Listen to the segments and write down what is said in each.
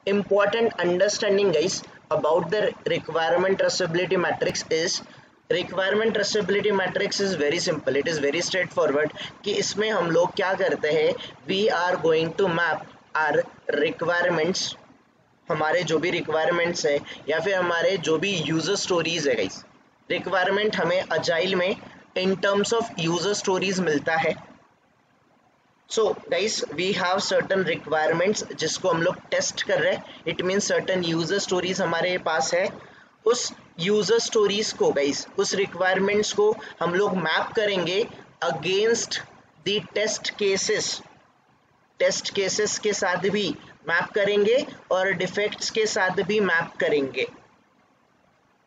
important understanding guys about the requirement traceability matrix is requirement traceability matrix is very simple, it is very straightforward कि इसमें हम लोग क्या करते हैं, we are going to map our requirements, हमारे जो भी रिक्वायरमेंट्स है या फिर हमारे जो भी यूजर स्टोरीज है गाइस, रिक्वायरमेंट हमें अजाइल में in terms of user stories मिलता है। So guys we have certain requirements जिसको हम लोग टेस्ट कर रहे हैं, it means certain user stories हमारे पास है। उस यूजर स्टोरीज को गाइस, उस रिक्वायरमेंट्स को हम लोग मैप करेंगे अगेंस्ट द टेस्ट केसेस के साथ भी मैप करेंगे और डिफेक्ट्स के साथ भी मैप करेंगे।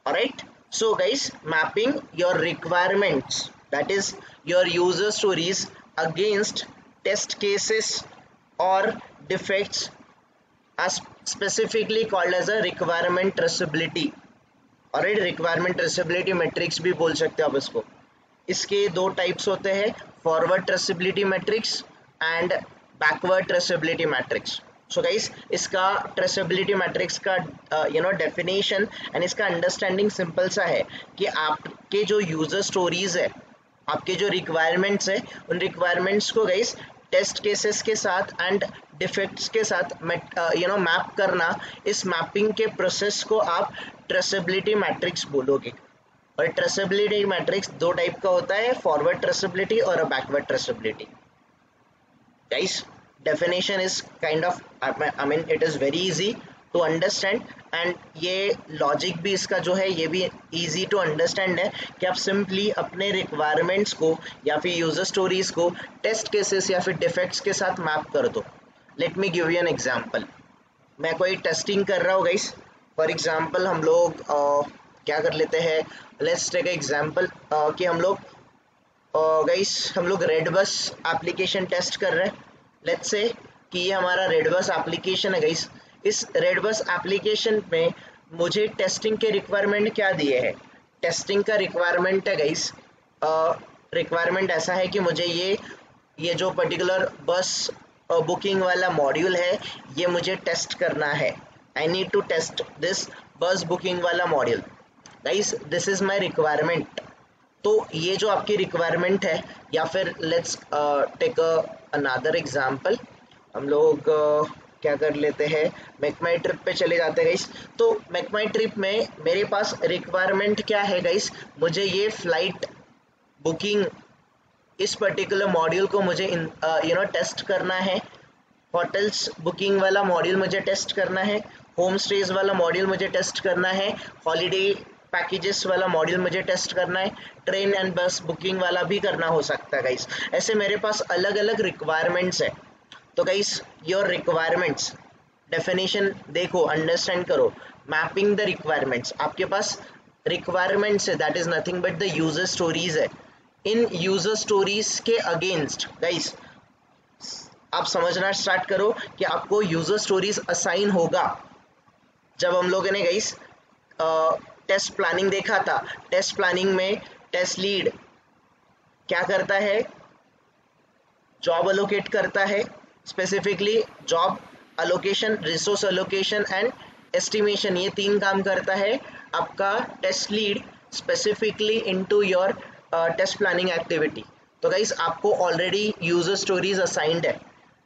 Alright, so guys mapping your requirements, that is your user stories against test cases or defects are specifically called as a requirement traceability। alright, requirement traceability matrix भी बोल सकते हो आप इसको। इसके दो टाइप्स होते हैं, forward traceability matrix and backward traceability matrix. So guys इसका ट्रेसेबिलिटी मैट्रिक्स का डेफिनेशन एंड इसका अंडरस्टैंडिंग सिंपल सा है कि आपके जो यूजर स्टोरीज है, आपके जो रिक्वायरमेंट्स है, उन रिक्वायरमेंट्स को गाइस टेस्ट केसेस के साथ एंड डिफेक्ट्स के साथ मैप करना, इस मैपिंग के प्रोसेस को आप ट्रेसेबिलिटी मैट्रिक्स बोलोगे। और ट्रेसेबिलिटी मैट्रिक्स दो टाइप का होता है, फॉरवर्ड ट्रेसेबिलिटी और backward traceability. Guys definition is kind of I mean it is very easy to understand and ये लॉजिक भी इसका जो है ये भी easy to understand है कि आप सिंपली अपने रिक्वायरमेंट्स को या फिर यूजर स्टोरीज को टेस्ट केसेस या फिर डिफेक्ट्स के साथ मैप कर दो। Late me give you an example. मैं कोई टेस्टिंग कर रहा हूँ गाइस, फॉर एग्जांपल हम लोग क्या कर लेते हैं, लेट्स टेक एग्जांपल कि हम लोग गाइस हम लोग रेड बस एप्लीकेशन टेस्ट कर रहे हैं। लेट्स से कि ये हमारा रेड बस एप्लीकेशन है गाइस। इस रेड बस एप्लीकेशन में मुझे टेस्टिंग के रिक्वायरमेंट क्या दिए हैं, टेस्टिंग का रिक्वायरमेंट है गाइस, रिक्वायरमेंट ऐसा है कि मुझे ये जो पर्टिकुलर बस बुकिंग वाला मॉड्यूल है ये मुझे टेस्ट करना है। I need to test this bus booking वाला module guys, this is my requirement. तो ये जो आपकी रिक्वायरमेंट है, या फिर लेट्स टेक अनदर एग्जांपल, हम लोग क्या कर लेते हैं, मेक माई ट्रिप पे चले जाते हैं गाइस। तो मेक माई ट्रिप में मेरे पास रिक्वायरमेंट क्या है गाइस, मुझे ये फ्लाइट बुकिंग इस पर्टिकुलर मॉड्यूल को मुझे टेस्ट करना है, होटल्स बुकिंग वाला मॉड्यूल मुझे टेस्ट करना है, होम स्टेज वाला मॉड्यूल मुझे टेस्ट करना है, हॉलीडे पैकेजेस वाला मॉड्यूल मुझे टेस्ट करना है, ट्रेन एंड बस बुकिंग वाला भी करना हो सकता है गाइस। ऐसे मेरे पास अलग अलग रिक्वायरमेंट्स है। तो गाइस योर रिक्वायरमेंट्स डेफिनेशन देखो, अंडरस्टैंड करो। मैपिंग द रिक्वायरमेंट्स, आपके पास रिक्वायरमेंट्स है, that is nothing but the user stories है। इन यूजर स्टोरीज के अगेंस्ट गाइस आप समझना स्टार्ट करो कि आपको यूजर स्टोरीज असाइन होगा। जब हम लोगों ने गाइस टेस्ट प्लानिंग देखा था, टेस्ट प्लानिंग में टेस्ट लीड क्या करता है, जॉब अलोकेट करता है, specifically job allocation, resource allocation and estimation, ये तीन काम करता है आपका test lead specifically into your test planning activity. तो गाइस आपको ऑलरेडी यूजर स्टोरीज असाइंड है।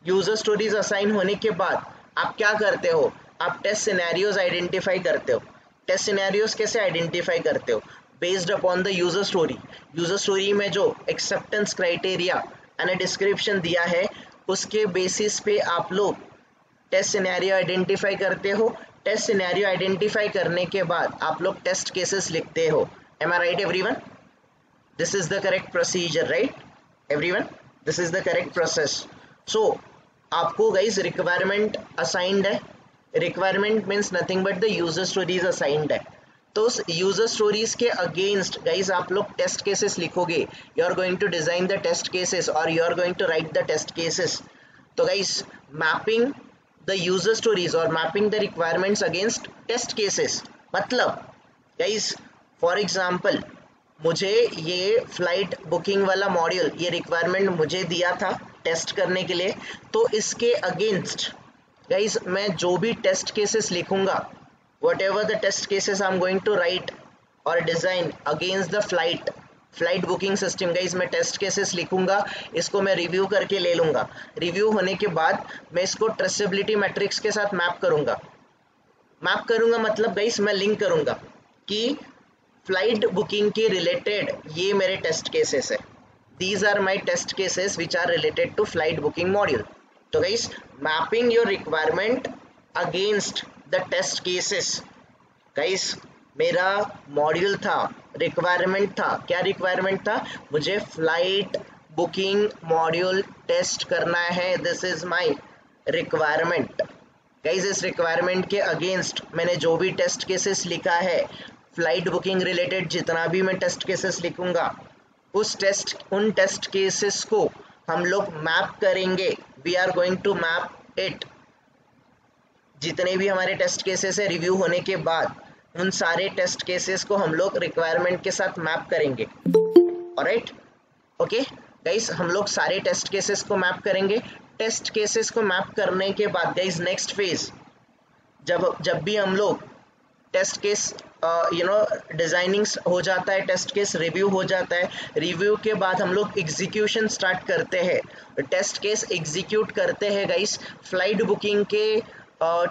यूजर स्टोरीज असाइन होने के बाद आप क्या करते हो, आप टेस्ट सिनेरियोज आइडेंटिफाई करते हो। टेस्ट सिनेरियोज कैसे आइडेंटिफाई करते हो, based upon the user story. User story में जो एक्सेप्टेंस क्राइटेरिया एंड डिस्क्रिप्शन दिया है उसके बेसिस पे आप लोग टेस्ट सिनेरियो आइडेंटिफाई करते हो। टेस्ट सिनेरियो आइडेंटिफाई करने के बाद आप लोग टेस्ट केसेस लिखते हो। Am I right everyone? This is the correct procedure, right everyone? This is the correct process. So आपको गाइज रिक्वायरमेंट असाइंड है, requirement means nothing but the user stories assigned है। तो उस यूजर स्टोरीज के against guys आप लोग test cases लिखोगे। You are going to design the test cases और you are going to write the test cases. तो guys mapping the user stories और mapping the requirements against test cases, मतलब guys for example मुझे ये flight booking वाला module, ये requirement मुझे दिया था टेस्ट करने के लिए, तो इसके अगेंस्ट गाइज मैं जो भी टेस्ट केसेस लिखूंगा, whatever the test cases I am going to write और design against the flight booking system, guys मैं टेस्ट केसेस लिखूंगा, इसको मैं रिव्यू करके ले लूंगा। रिव्यू होने के बाद मैं इसको ट्रेसेबिलिटी मैट्रिक्स के साथ मैप करूंगा। मतलब गाइज मैं लिंक करूंगा कि फ्लाइट बुकिंग के रिलेटेड ये मेरे टेस्ट केसेस है, these are my test cases which are related to flight booking module। तो guys mapping your requirement against the test cases, guys मेरा मॉड्यूल था, रिक्वायरमेंट था, क्या रिक्वायरमेंट था, मुझे फ्लाइट बुकिंग मॉड्यूल टेस्ट करना है, this is my requirement. Guys इस रिक्वायरमेंट के अगेंस्ट मैंने जो भी टेस्ट केसेस लिखा है, फ्लाइट बुकिंग रिलेटेड जितना भी मैं टेस्ट केसेस लिखूंगा, उन टेस्ट केसेस को हम लोग मैप करेंगे। We are going to map it. जितने भी हमारे टेस्ट केसेस है रिव्यू होने के बाद, उन सारे टेस्ट केसेस को हम लोग रिक्वायरमेंट के साथ मैप करेंगे। ऑलराइट, ओके गाइस, हम लोग सारे टेस्ट केसेस को मैप करेंगे। टेस्ट केसेस को मैप करने के बाद गाइस नेक्स्ट फेज, जब भी हम लोग टेस्ट केस डिजाइनिंग हो जाता है, टेस्ट केस रिव्यू हो जाता है, रिव्यू के बाद हम लोग एग्जीक्यूशन स्टार्ट करते हैं, टेस्ट केस एग्जीक्यूट करते हैं गाइस। फ्लाइट बुकिंग के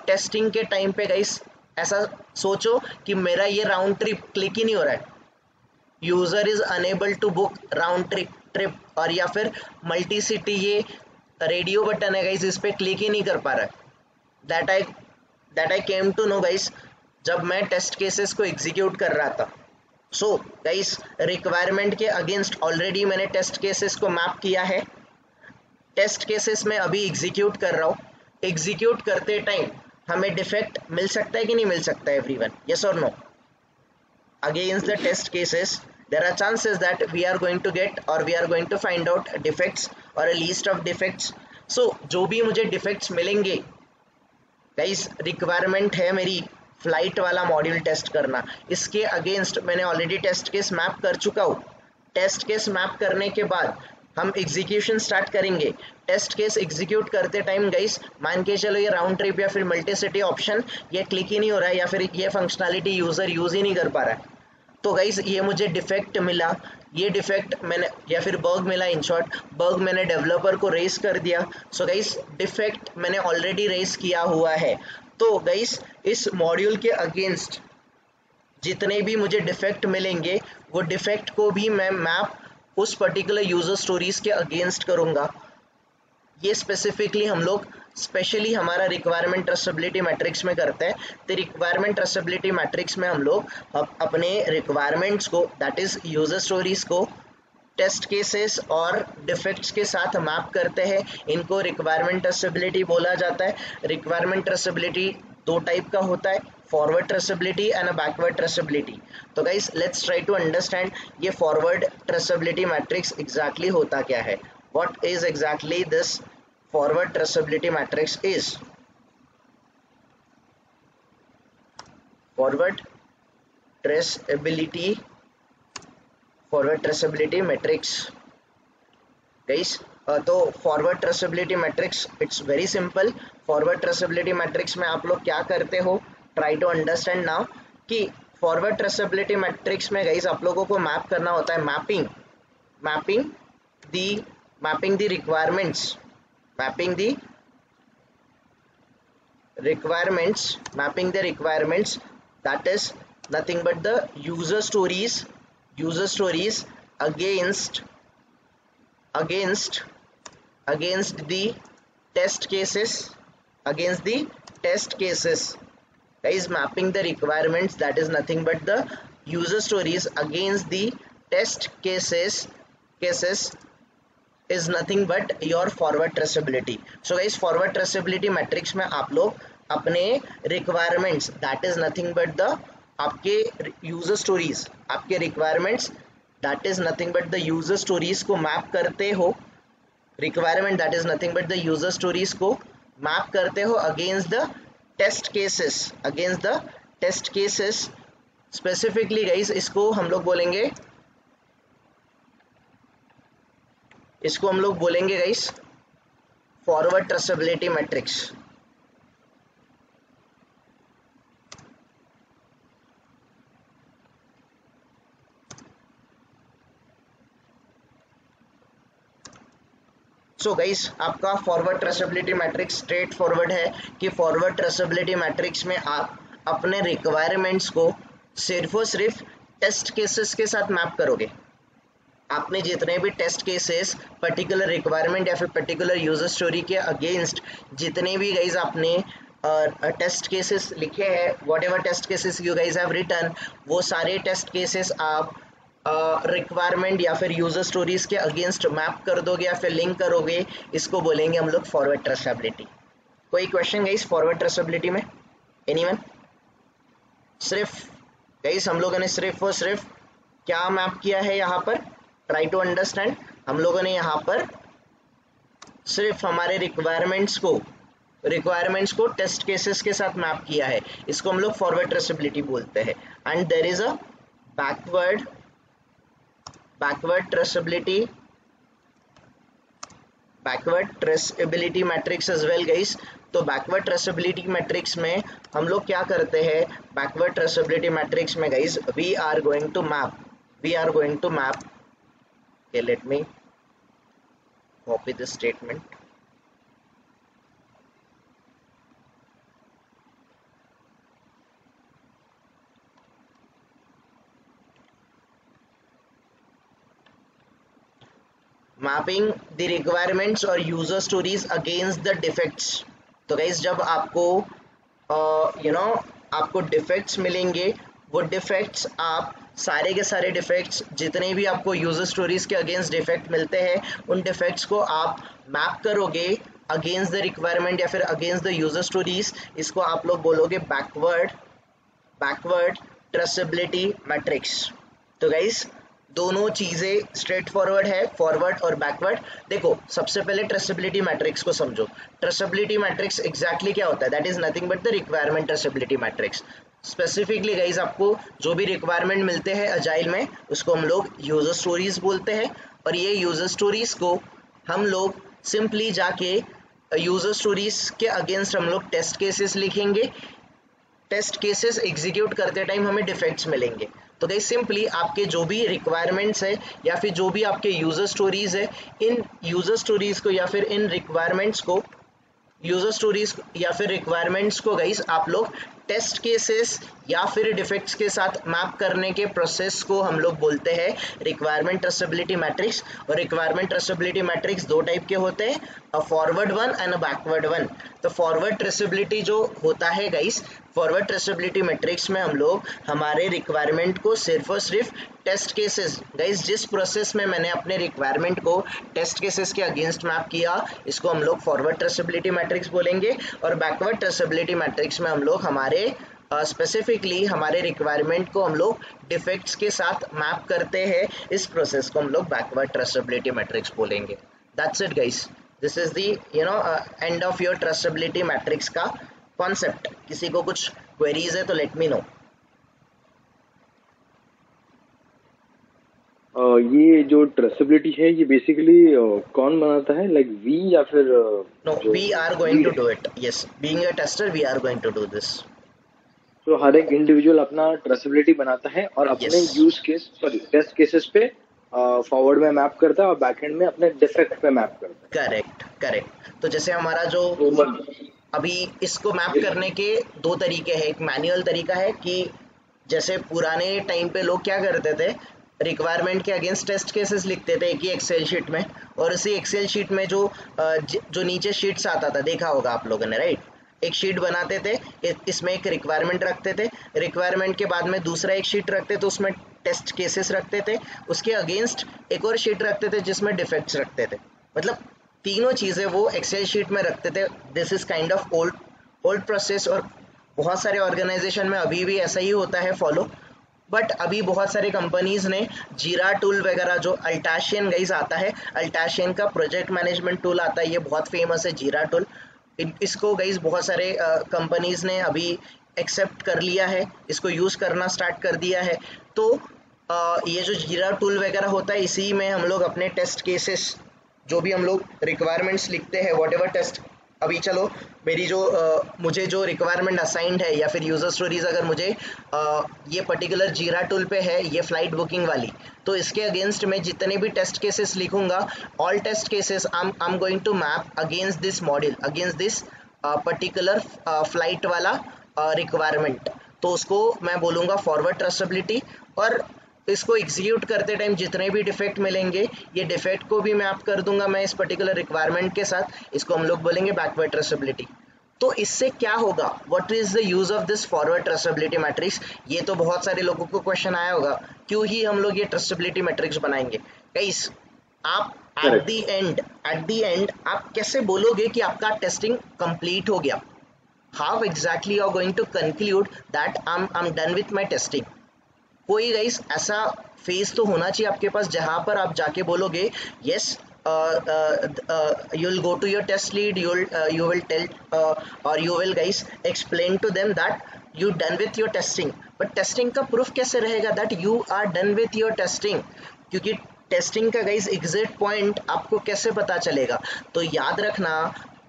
टेस्टिंग के टाइम पे गाइस ऐसा सोचो कि मेरा ये राउंड ट्रिप क्लिक ही नहीं हो रहा है, user is unable to book round trip, और या फिर मल्टी सिटी ये रेडियो बटन है गाइस, इस पे क्लिक ही नहीं कर पा रहा है। That I came to know guys जब मैं टेस्ट केसेस को एग्जीक्यूट कर रहा था। सो गाइस रिक्वायरमेंट के अगेंस्ट ऑलरेडी मैंने टेस्ट केसेस को मैप किया है, टेस्ट केसेस में अभी एग्जीक्यूट कर रहा हूँ। एग्जीक्यूट करते टाइम हमें डिफेक्ट मिल सकता है कि नहीं मिल सकता है एवरीवन, यस और no? Against the test cases there are chances that we are going to get or we are going to find out defects or a list of defects। so जो भी मुझे defects मिलेंगे guys, requirement है मेरी flight वाला module test करना, इसके against मैंने ऑलरेडी टेस्ट केस मैप कर चुका हूँ। टेस्ट केस मैप करने के बाद हम एग्जीक्यूशन स्टार्ट करेंगे। टेस्ट केस एग्जीक्यूट करते टाइम गाइस मान के चलो ये राउंड ट्रिप या फिर मल्टी सिटी ऑप्शन ये क्लिक ही नहीं हो रहा है, या फिर ये फंक्शनैलिटी यूजर यूज ही नहीं कर पा रहा है। तो गाइस ये मुझे डिफेक्ट मिला, ये डिफेक्ट मैंने या फिर बग मिला, इन शॉर्ट बग मैंने डेवलपर को रेस कर दिया। सो गाइस डिफेक्ट मैंने ऑलरेडी रेस किया हुआ है। तो गाइस इस मॉड्यूल के अगेंस्ट जितने भी मुझे डिफेक्ट मिलेंगे, वो डिफेक्ट को भी मैं मैप उस पर्टिकुलर यूजर स्टोरीज के अगेंस्ट करूंगा। ये स्पेसिफिकली हम लोग स्पेशली हमारा रिक्वायरमेंट ट्रेसेबिलिटी मैट्रिक्स में करते हैं। तो रिक्वायरमेंट ट्रेसेबिलिटी मैट्रिक्स में हम लोग अपने रिक्वायरमेंट्स को, दैट इज यूजर स्टोरीज को, टेस्ट केसेस और डिफेक्ट्स के साथ मैप करते हैं। इनको रिक्वायरमेंट ट्रेसेबिलिटी बोला जाता है। रिक्वायरमेंट ट्रेसेबिलिटी दो टाइप का होता है, forward traceability and backward traceability. तो guys let's try to understand ये फॉरवर्ड ट्रेसेबिलिटी मैट्रिक्स एग्जैक्टली होता क्या है। What is exactly this forward traceability matrix is? Forward traceability matrix guys, तो forward traceability matrix it's very simple. Forward traceability matrix में आप लोग क्या करते हो, ट्राई टू अंडरस्टैंड नाउ कि फॉरवर्ड ट्रेसेबिलिटी मैट्रिक्स में गाइस आप लोगों को मैप करना होता है mapping the requirements, mapping the requirements, that is nothing but the user stories against the test cases, guys mapping the requirements, that is nothing but the user stories against the test cases is nothing but your forward traceability। so guys forward traceability matrix में आप लोग अपने requirements, that is nothing but the आपके user stories, आपके requirements, that is nothing but the user stories को map करते हो। requirement that is nothing but the user stories को मैप करते हो against the test cases, specifically guys इसको हम लोग बोलेंगे guys forward traceability matrix. So guys आपका forward traceability matrix straightforward है कि फॉरवर्ड ट्रेसेबिलिटी मैट्रिक्स में आप अपने रिक्वायरमेंट्स को सिर्फ और सिर्फ टेस्ट केसेस के साथ मैप करोगे। आपने जितने भी टेस्ट केसेस पर्टिकुलर रिक्वायरमेंट या फिर पर्टिकुलर यूजर स्टोरी के अगेंस्ट जितने भी गाइज आपने टेस्ट केसेस लिखे हैं, whatever test cases you guys have written, वो सारे टेस्ट केसेस आप रिक्वायरमेंट या फिर यूजर स्टोरीज के अगेंस्ट मैप कर दोगे या फिर लिंक करोगे। इसको बोलेंगे हम लोग फॉरवर्ड ट्रेसेबिलिटी। कोई क्वेश्चन गाइज फॉरवर्ड ट्रेसेबिलिटी में? एनीवन? सिर्फ गाइज हम लोगों ने सिर्फ और सिर्फ क्या मैप किया है यहाँ पर? Try to understand. हम लोगों ने यहाँ पर सिर्फ हमारे रिक्वायरमेंट्स को टेस्ट केसेस के साथ मैप किया है। इसको हम लोग फॉरवर्ड ट्रेसेबिलिटी बोलते हैं। And there is a backward traceability matrix as well guys. तो बैकवर्ड ट्रेसेबिलिटी मैट्रिक्स में हम लोग क्या करते हैं? बैकवर्ड ट्रेसेबिलिटी मैट्रिक्स में guys we are going to map Okay, let me copy this statement. Mapping the requirements or user stories against the defects. तो guys जब आपको आपको डिफेक्ट्स मिलेंगे, वो डिफेक्ट्स आप सारे के सारे डिफेक्ट्स जितने भी आपको यूजर स्टोरीज के अगेंस्ट डिफेक्ट मिलते हैं, उन डिफेक्ट्स को आप मैप करोगे अगेंस्ट द रिक्वायरमेंट या फिर अगेंस्ट द यूजर स्टोरीज। इसको आप लोग बोलोगे बैकवर्ड ट्रेसेबिलिटी मैट्रिक्स। तो गाइस दोनों चीजें स्ट्रेट फॉरवर्ड है, फॉरवर्ड और बैकवर्ड। देखो सबसे पहले ट्रेसेबिलिटी मैट्रिक्स को समझो। ट्रेसेबिलिटी मैट्रिक्स एग्जैक्टली क्या होता है? That is nothing but the requirement traceability matrix. Specifically guys आपको जो भी रिक्वायरमेंट मिलते हैं अजाइल में, उसको हम लोग यूजर स्टोरीज बोलते हैं। और ये यूजर स्टोरीज को हम लोग सिंपली जाके यूजर स्टोरीज के अगेंस्ट हम लोग टेस्ट केसेस लिखेंगे। टेस्ट केसेस एग्जीक्यूट करते टाइम हमें डिफेक्ट्स मिलेंगे। तो गाइस सिंपली आपके जो भी रिक्वायरमेंट्स है या फिर जो भी आपके यूजर स्टोरीज है, इन यूजर स्टोरीज को या फिर इन रिक्वायरमेंट्स को, यूजर स्टोरीज या फिर रिक्वायरमेंट्स को गाइस आप लोग टेस्ट केसेस या फिर डिफेक्ट्स के साथ मैप करने के प्रोसेस को हम लोग बोलते हैं रिक्वायरमेंट ट्रेसेबिलिटी मैट्रिक्स। और रिक्वायरमेंट ट्रेसेबिलिटी मैट्रिक्स दो टाइप के होते हैं, a forward one and a backward one. तो फॉरवर्ड ट्रेसेबिलिटी जो होता है गाइस, फॉरवर्ड ट्रेसेबिलिटी मैट्रिक्स में हम लोग हमारे रिक्वायरमेंट को सिर्फ और सिर्फ टेस्ट केसेस, गाइस जिस प्रोसेस में मैंने अपने रिक्वायरमेंट को टेस्ट केसेस के अगेंस्ट मैप किया, इसको हम लोग फॉरवर्ड ट्रेसेबिलिटी मैट्रिक्स बोलेंगे। और बैकवर्ड ट्रेसेबिलिटी मैट्रिक्स में हम लोग हमारे स्पेसिफिकली हमारे रिक्वायरमेंट को हम लोग डिफेक्ट्स के साथ मैप करते हैं। इस प्रोसेस को हम लोग बैकवर्ड ट्रेसेबिलिटी मैट्रिक्स बोलेंगे। That's it guys, this is the end of your traceability matrix का कॉन्सेप्ट। किसी को कुछ क्वेरीज है तो लेट मी नो। ये जो ट्रेसेबिलिटी है ये बेसिकली कौन बनाता है? लाइक वी या फिर no, we are going to do it. Yes, being a tester we are going to do this. तो हर एक इंडिविजुअल अपना ट्रेसेबिलिटी बनाता है और अपने टेस्ट केसेस पे फॉरवर्ड में मैप करता है और बैकएंड में अपने डिफेक्ट पे मैप करता है। करेक्ट। तो जैसे हमारा जो अभी इसको मैप करने के दो तरीके हैं। एक मैनुअल तरीका है कि जैसे पुराने टाइम पे लोग क्या करते थे, रिक्वायरमेंट के अगेंस्ट टेस्ट केसेस लिखते थे एक ही एक्सेल शीट में, और उसी एक्सेल शीट में जो नीचे शीट्स आता था, देखा होगा आप लोगों ने, राइट? एक शीट बनाते थे, इसमें एक रिक्वायरमेंट रखते थे, रिक्वायरमेंट के बाद में दूसरा एक शीट रखते थे, उसमें टेस्ट केसेस रखते थे, उसके अगेंस्ट एक और शीट रखते थे जिसमें डिफेक्ट्स रखते थे। मतलब तीनों चीज़ें वो एक्सेल शीट में रखते थे। This is kind of old process, और बहुत सारे ऑर्गेनाइजेशन में अभी भी ऐसा ही होता है फॉलो। बट अभी बहुत सारे कंपनीज ने जीरा टूल वगैरह, जो अल्टाशियन गाइस आता है, अल्टाशियन का प्रोजेक्ट मैनेजमेंट टूल आता है, ये बहुत फेमस है जीरा टूल। इसको गाइस बहुत सारे कंपनीज ने अभी एक्सेप्ट कर लिया है, इसको यूज़ करना स्टार्ट कर दिया है। तो ये जो जीरा टूल वगैरह होता है, इसी में हम लोग अपने टेस्ट केसेस, जो भी हम लोग रिक्वायरमेंट्स लिखते हैं, वॉट एवर टेस्ट अभी चलो मेरी जो मुझे जो रिक्वायरमेंट असाइंड है या फिर यूजर स्टोरीज अगर मुझे ये पर्टिकुलर जीरा टूल पे है, ये फ्लाइट बुकिंग वाली, तो इसके अगेंस्ट मैं जितने भी टेस्ट केसेस लिखूंगा, all test cases I am going to map against this model, against this particular flight वाला रिक्वायरमेंट। तो उसको मैं बोलूँगा फॉरवर्ड ट्रेसेबिलिटी। और इसको एग्जीक्यूट करते टाइम जितने भी डिफेक्ट मिलेंगे, ये डिफेक्ट को भी मैप कर दूंगा मैं इस पर्टिकुलर रिक्वायरमेंट के साथ। इसको हम लोग बोलेंगे बैकवर्ड ट्रेसेबिलिटी। तो इससे क्या होगा, what is the use of this forward traceability matrix? ये तो बहुत सारे लोगों को क्वेश्चन आया होगा, क्यों ही हम लोग ये ट्रेसेबिलिटी मैट्रिक्स बनाएंगे। गाइस, आप एट द एंड आप कैसे बोलोगे कि आपका टेस्टिंग कंप्लीट हो गया? How exactly you are going to conclude that I am done with my testing? कोई गाइस ऐसा फेज तो होना चाहिए आपके पास जहां पर आप जाके बोलोगे yes, you'll go to your test lead, you will tell or you will guys explain to them that you done with your testing. but testing का proof कैसे रहेगा that you are done with your testing? क्योंकि testing का guys exit point आपको कैसे पता चलेगा? तो याद रखना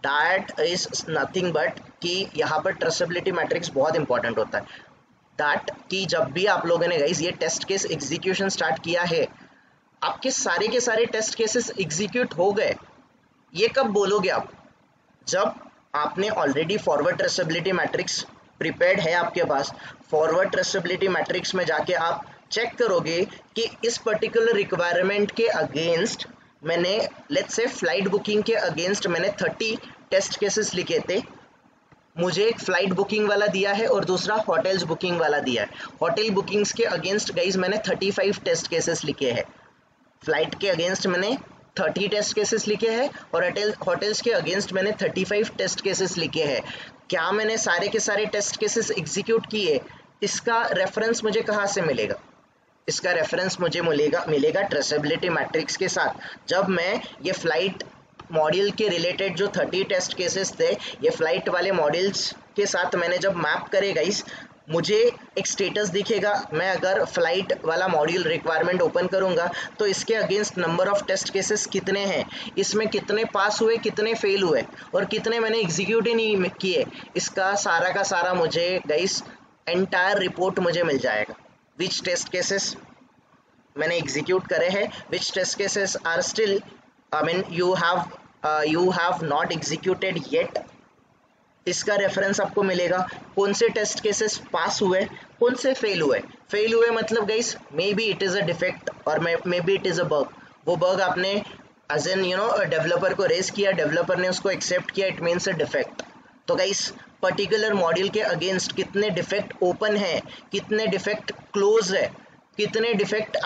that is nothing but कि यहाँ पर ट्रेसेबिलिटी मैट्रिक्स बहुत इंपॉर्टेंट होता है। दैट कि जब भी आप लोगों ने गाइस ये टेस्ट केस एग्जीक्यूशन स्टार्ट किया है, आपके सारे के सारे टेस्ट केसेस एग्जीक्यूट हो गए। ये कब बोलोगे आप? जब आपने already forward traceability matrix prepared है आपके पास। फॉरवर्ड ट्रेसेबिलिटी मैट्रिक्स में जाके आप चेक करोगे कि इस पर्टिकुलर रिक्वायरमेंट के अगेंस्ट मैंने, लेट्स से फ्लाइट बुकिंग के अगेंस्ट मैंने 30 टेस्ट केसेस लिखे थे। मुझे एक फ्लाइट बुकिंग वाला दिया है और दूसरा होटल्स बुकिंग वाला दिया है। होटल बुकिंग्स के अगेंस्ट गाइज मैंने 35 टेस्ट केसेस लिखे हैं। फ्लाइट के अगेंस्ट मैंने 30 टेस्ट केसेस लिखे हैं और होटल्स के अगेंस्ट मैंने 35 टेस्ट केसेस लिखे हैं। क्या मैंने सारे के सारे टेस्ट केसेस एग्जीक्यूट किए? इसका रेफरेंस मुझे कहाँ से मिलेगा? इसका रेफरेंस मुझे मिलेगा ट्रेसेबिलिटी मैट्रिक्स के साथ। जब मैं ये फ्लाइट मॉड्यूल के रिलेटेड जो 30 टेस्ट केसेस थे, ये फ्लाइट वाले मॉड्यूल्स के साथ मैंने जब मैप करे गाइस, मुझे एक स्टेटस दिखेगा। मैं अगर फ्लाइट वाला मॉड्यूल रिक्वायरमेंट ओपन करूंगा तो इसके against number of test cases कितने हैं, इसमें कितने पास हुए, कितने फेल हुए और कितने मैंने एग्जीक्यूट ही नहीं किए, इसका सारा का सारा मुझे गाइस एंटायर रिपोर्ट मुझे मिल जाएगा। विच टेस्ट केसेस मैंने एग्जीक्यूट करे हैं, which test cases are still you have not executed yet, इसका रेफरेंस आपको मिलेगा। कौन से टेस्ट केसेस पास हुए, कौन से फेल हुए मतलब guys maybe it is a defect और maybe it is a bug. वो बग आपने एज एन डेवलपर को रेज किया, डेवलपर ने उसको एक्सेप्ट किया, इट मीन्स अ डिफेक्ट। तो गाइस पर्टिकुलर मॉड्यूल के अगेंस्ट कितने डिफेक्ट ओपन है, कितने डिफेक्ट क्लोज है, कितने डिफेक्ट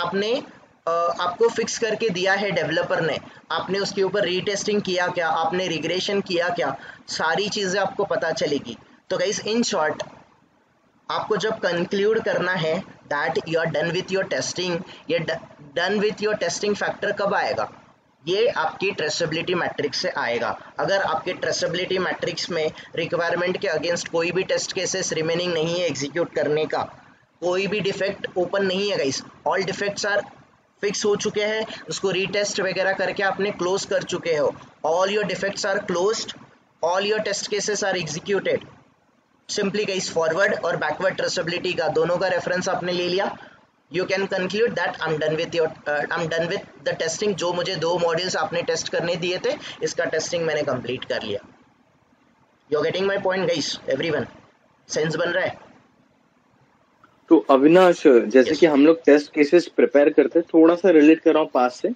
आपको फिक्स करके दिया है डेवलपर ने, आपने उसके ऊपर रीटेस्टिंग किया क्या, आपने रिग्रेशन किया क्या, सारी चीज़ें आपको पता चलेगी। तो गाइस इन शॉर्ट आपको जब कंक्लूड करना है that you are done with your testing, ये done with your testing factor कब आएगा? ये आपकी ट्रेसेबिलिटी मैट्रिक्स से आएगा। अगर आपके ट्रेसेबिलिटी मैट्रिक्स में रिक्वायरमेंट के अगेंस्ट कोई भी टेस्ट केसेस रिमेनिंग नहीं है एग्जीक्यूट करने का, कोई भी डिफेक्ट ओपन नहीं है guys, all defects are fix हो चुके हैं, उसको रीटेस्ट वगैरह करके आपने क्लोज कर चुके हो, all your defects are closed, all your test cases are executed. Simply guys forward और बैकवर्ड ट्रेसेबिलिटी का दोनों का रेफरेंस आपने ले लिया, you can conclude that I am done with the testing. जो मुझे 2 मॉड्यूल्स आपने टेस्ट करने दिए थे, इसका टेस्टिंग मैंने कंप्लीट कर लिया। You are getting my point guys? Everyone sense बन रहा है? तो अविनाश, जैसे कि हम लोग टेस्ट केसेस प्रिपेयर करते हैं, थोड़ा सा रिलेट कर रहा हूँ पास से।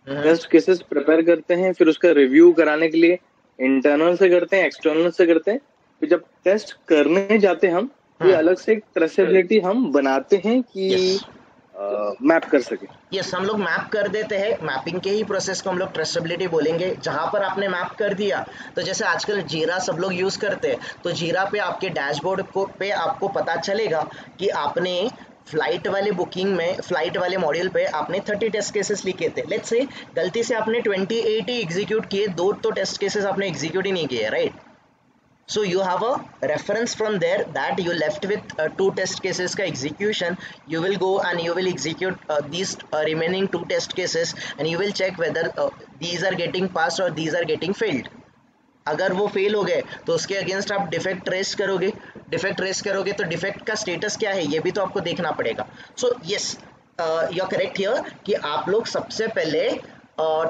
टेस्ट केसेस प्रिपेयर करते हैं, फिर उसका रिव्यू कराने के लिए इंटरनल से करते हैं, एक्सटर्नल से करते हैं। फिर जब टेस्ट करने जाते हैं हम, ये अलग से एक ट्रेसेबिलिटी हम बनाते हैं कि मैप कर सके। यस, हम लोग मैप कर देते हैं। मैपिंग के ही प्रोसेस को हम लोग ट्रेसेबिलिटी बोलेंगे। जहां पर आपने मैप कर दिया, तो जैसे आजकल जीरा सब लोग यूज करते हैं, तो जीरा पे आपके डैशबोर्ड पे आपको पता चलेगा कि आपने फ्लाइट वाले बुकिंग में, फ्लाइट वाले मॉड्यूल पे आपने 30 टेस्ट केसेस लिखे थे। लेट्स से गलती से आपने 28 ही एग्जीक्यूट किए, 2 तो टेस्ट केसेस आपने एग्जीक्यूट ही नहीं किए, right? So you have a reference from there that you left with 2 test cases का execution. You will go and you will execute these remaining 2 test cases and you will check whether these are getting passed or these are getting failed. अगर वो fail हो गए तो उसके against आप defect trace करोगे, defect trace करोगे तो डिफेक्ट का स्टेटस क्या है ये भी तो आपको देखना पड़ेगा। So yes, you are correct here कि आप लोग सबसे पहले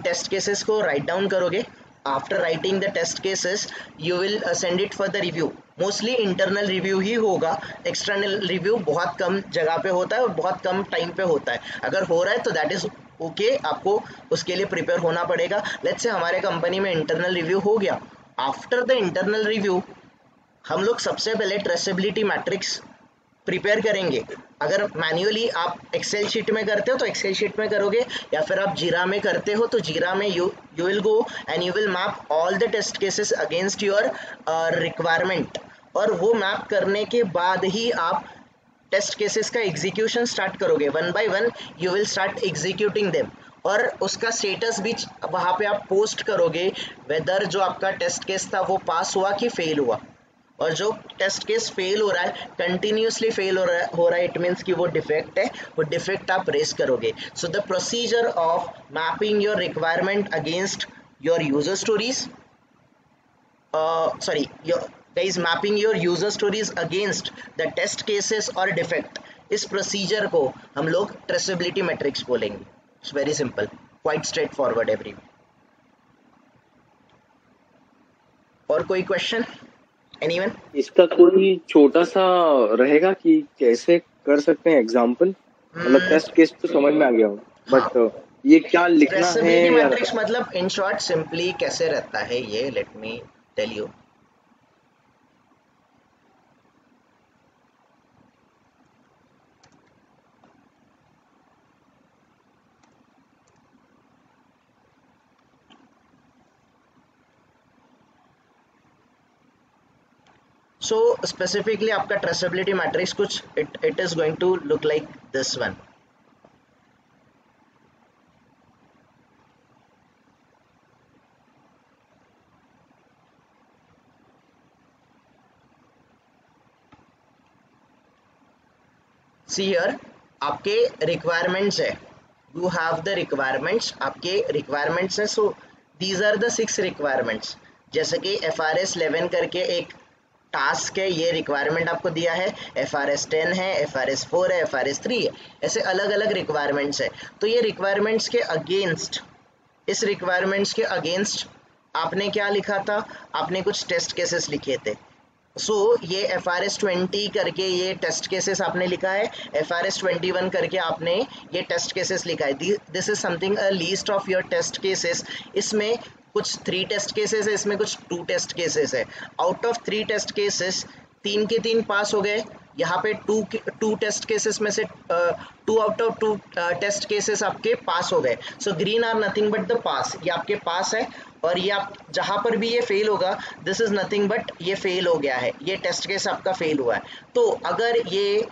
टेस्ट केसेस को राइट डाउन करोगे। After writing the test cases you will send it for the review. Mostly internal review ही होगा, एक्सटर्नल रिव्यू बहुत कम जगह पे होता है और बहुत कम टाइम पे होता है। अगर हो रहा है तो दैट इज ओके, आपको उसके लिए प्रिपेयर होना पड़ेगा। लेट्स से हमारे कंपनी में इंटरनल रिव्यू हो गया, आफ्टर द इंटरनल रिव्यू हम लोग सबसे पहले ट्रेसेबिलिटी मैट्रिक्स प्रिपेयर करेंगे। अगर मैन्युअली आप एक्सेल शीट में करते हो तो एक्सेल शीट में करोगे, या फिर आप जीरा में करते हो तो जीरा में you will go and you will map all the test cases against your requirement. और वो मैप करने के बाद ही आप टेस्ट केसेस का एग्जीक्यूशन स्टार्ट करोगे। One by one you will start executing them, और उसका स्टेटस भी वहाँ पे आप पोस्ट करोगे, वेदर जो आपका टेस्ट केस था वो पास हुआ कि फेल हुआ। और जो टेस्ट केस फेल हो रहा है, कंटिन्यूसली फेल हो रहा है, इट मीन्स कि वो डिफेक्ट है, वो डिफेक्ट आप रेस करोगे। So the procedure of mapping your requirement against your user stories, sorry, your guys, mapping your user stories against the test cases or defect, इस प्रोसीजर को हम लोग ट्रेसेबिलिटी मैट्रिक्स बोलेंगे। It's very simple, quite straight forward every. और कोई question anyone? इसका कोई छोटा सा रहेगा कि कैसे कर सकते हैं एग्जाम्पल? मतलब टेस्ट केस तो समझ में आ गया बट ये क्या लिखना है? ट्रेसेबिलिटी मैट्रिक्स मतलब इन शॉर्ट सिंपली कैसे रहता है ये, let me tell you. So specifically आपका ट्रेसेबिलिटी मैट्रिक्स कुछ it is going to look like this one. See here आपके रिक्वायरमेंट्स है, यू हैव द रिक्वायरमेंट्स, आपके रिक्वायरमेंट्स है। So these are the 6 requirements. जैसे कि FRS 11 करके एक टास्क है, ये रिक्वायरमेंट आपको दिया है, FRS 10 है, FRS 4 है, FRS 3 है, ऐसे अलग अलग रिक्वायरमेंट्स है। तो ये रिक्वायरमेंट्स के अगेंस्ट, इस रिक्वायरमेंट्स के अगेंस्ट आपने क्या लिखा था, आपने कुछ टेस्ट केसेस लिखे थे। सो ये FRS 20 करके ये टेस्ट केसेस आपने लिखा है, FRS 21 करके आपने ये टेस्ट केसेस लिखा है। This is something a list of your test cases. इसमें कुछ 3 टेस्ट केसेस है, इसमें कुछ 2 टेस्ट केसेस है। आउट ऑफ 3 टेस्ट केसेस 3 के 3 पास हो गए, यहाँ पे 2 टेस्ट केसेस में से 2 आउट ऑफ 2 टेस्ट केसेस आपके पास हो गए। So green are nothing but the pass, ये आपके पास है। और ये आप जहाँ पर भी ये फेल होगा, दिस इज नथिंग बट ये फेल हो गया है, ये टेस्ट केस आपका फेल हुआ है। तो अगर ये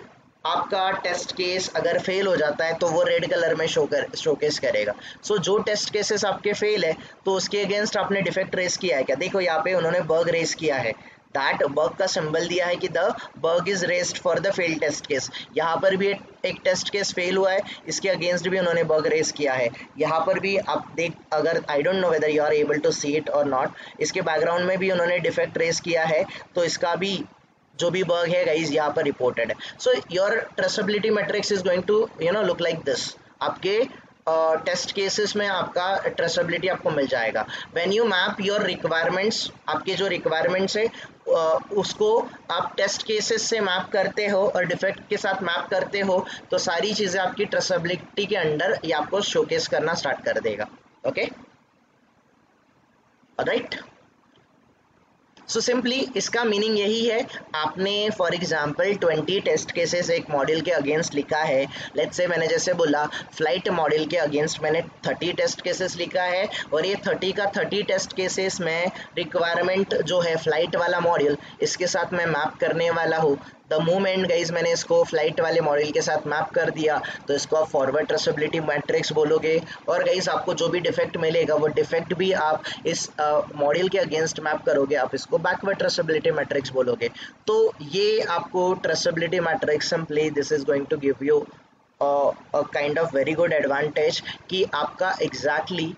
आपका टेस्ट केस अगर फेल हो जाता है तो वो रेड कलर में शोकेस करेगा। सो जो टेस्ट केसेस आपके फेल है तो उसके अगेंस्ट आपने डिफेक्ट रेस किया है क्या? देखो यहाँ पे उन्होंने बग रेस किया है, दैट बग का सिंबल दिया है कि the bug is raised for the fail test case. यहाँ पर भी एक टेस्ट केस फेल हुआ है, इसके अगेंस्ट भी उन्होंने बग रेस किया है। यहाँ पर भी आप देख, अगर I don't know whether you are able to see it और नॉट, इसके बैकग्राउंड में भी उन्होंने डिफेक्ट रेस किया है, तो इसका भी जो भी बग है गाइस यहाँ पर रिपोर्टेड है। So your traceability matrix is going to look like this. आपके टेस्ट केसेस में आपका ट्रेसेबिलिटी आपको मिल जाएगा। When you map your requirements, आपके जो रिक्वायरमेंट्स है उसको आप टेस्ट केसेस से मैप करते हो और डिफेक्ट के साथ मैप करते हो, तो सारी चीज़ें आपकी ट्रेसेबिलिटी के अंडर ये आपको शोकेस करना स्टार्ट कर देगा। Okay, right. सो सिंपली इसका मीनिंग यही है, आपने फॉर एग्जांपल 20 टेस्ट केसेस एक मॉडल के अगेंस्ट लिखा है। लेट्स से मैंने जैसे बोला फ्लाइट मॉडल के अगेंस्ट मैंने 30 टेस्ट केसेस लिखा है, और ये 30 का 30 टेस्ट केसेस में रिक्वायरमेंट जो है फ्लाइट वाला मॉडल, इसके साथ मैं मैप करने वाला हूँ। द मोमेंट गाइज मैंने इसको फ्लाइट वाले मॉडल के साथ मैप कर दिया तो इसको आप फॉरवर्ड ट्रेसेबिलिटी मैट्रिक्स बोलोगे। और गाइज आपको जो भी डिफेक्ट मिलेगा वो डिफेक्ट भी आप इस मॉडल के अगेंस्ट मैप करोगे, आप इसको बैकवर्ड ट्रेसेबिलिटी मैट्रिक्स बोलोगे। तो ये आपको traceability matrix simply this is going to give you a kind of very good advantage कि आपका एग्जैक्टली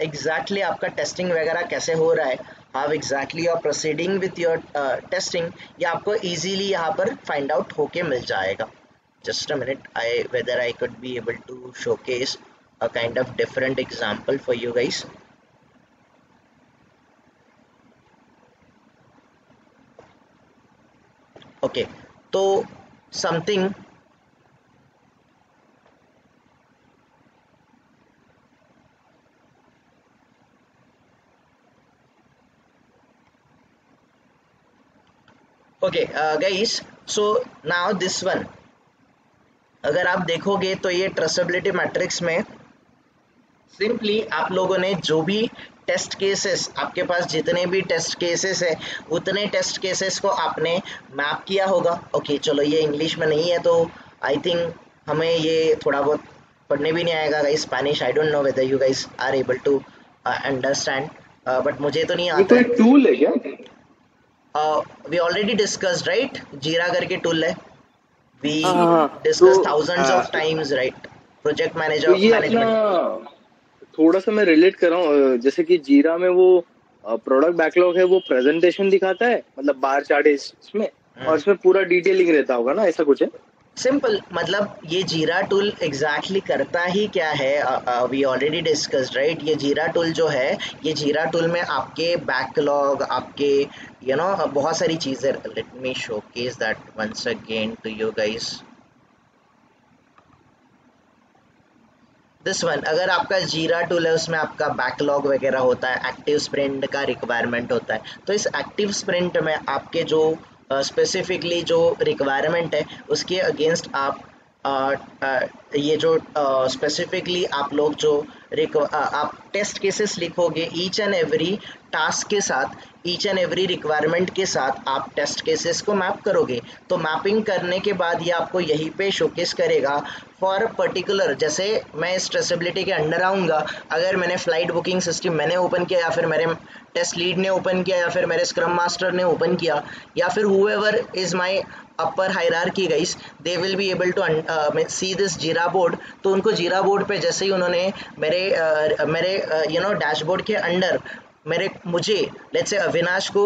एग्जैक्टली आपका टेस्टिंग वगैरह कैसे हो रहा है, how exactly are proceeding with your testing, ये आपको इजीली यहाँ पर फाइंड आउट होके मिल जाएगा. Just a minute, whether I could be able to showcase a kind of different example for you guys. Okay, so something okay guys, so now this one अगर आप देखोगे तो ये ट्रेसेबिलिटी मैट्रिक्स में simply आप लोगों ने जो भी टेस्ट केसेस, आपके पास जितने भी टेस्ट केसेस है उतने टेस्ट केसेस को आपने मैप किया होगा. ओके चलो ये इंग्लिश में नहीं है तो आई थिंक हमें ये थोड़ा बहुत पढ़ने भी नहीं आएगा guys Spanish. I don't know whether you guys are able to understand, but मुझे तो नहीं आता. ये कोई टूल है क्या? वी ऑलरेडी डिस्कस्ड राइट, जीरा करके टूल है. We discussed thousands of times, right? Project manager, तो ये अपना थोड़ा सा मैं रिलेट कर रहा हूँ, जैसे कि जीरा में वो प्रोडक्ट बैकलॉग है वो प्रेजेंटेशन दिखाता है, मतलब बार चार्ट इसमें, और इसमें पूरा डिटेलिंग रहता होगा ना, ऐसा कुछ है? सिंपल, मतलब ये जीरा टूल एग्जैक्टली करता ही क्या है, वी ऑलरेडी डिस्कस्ड राइट. ये जीरा टूल जो है, ये जीरा टूल में आपके बैकलॉग, आपके बहुत सारी चीजें. Let me showcase that once again to you guys. This one, अगर आपका जीरा टूल है उसमें आपका बैकलॉग वगैरह होता है, एक्टिव स्प्रिंट का रिक्वायरमेंट होता है. तो इस एक्टिव स्प्रिंट में आपके जो स्पेसिफिकली जो रिक्वायरमेंट है उसके अगेंस्ट आप ये जो स्पेसिफिकली आप लोग जो आप टेस्ट केसेस लिखोगे, ईच एंड एवरी टास्क के साथ, ईच एंड एवरी रिक्वायरमेंट के साथ आप टेस्ट केसेस को मैप करोगे. तो मैपिंग करने के बाद ये आपको यहीं पे शोकेस करेगा फॉर पर्टिकुलर. जैसे मैं इस ट्रेसेबिलिटी के अंडर आऊँगा, अगर मैंने फ्लाइट बुकिंग सिस्टम मैंने ओपन किया, या फिर मेरे टेस्ट लीड ने ओपन किया, या फिर मेरे स्क्रम मास्टर ने ओपन किया, या फिर whoever is my upper hierarchy guys, they will be able to see this जीरा बोर्ड. तो उनको जीरा बोर्ड पे जैसे ही उन्होंने मेरे डैशबोर्ड के अंडर मुझे लेट्स से अविनाश को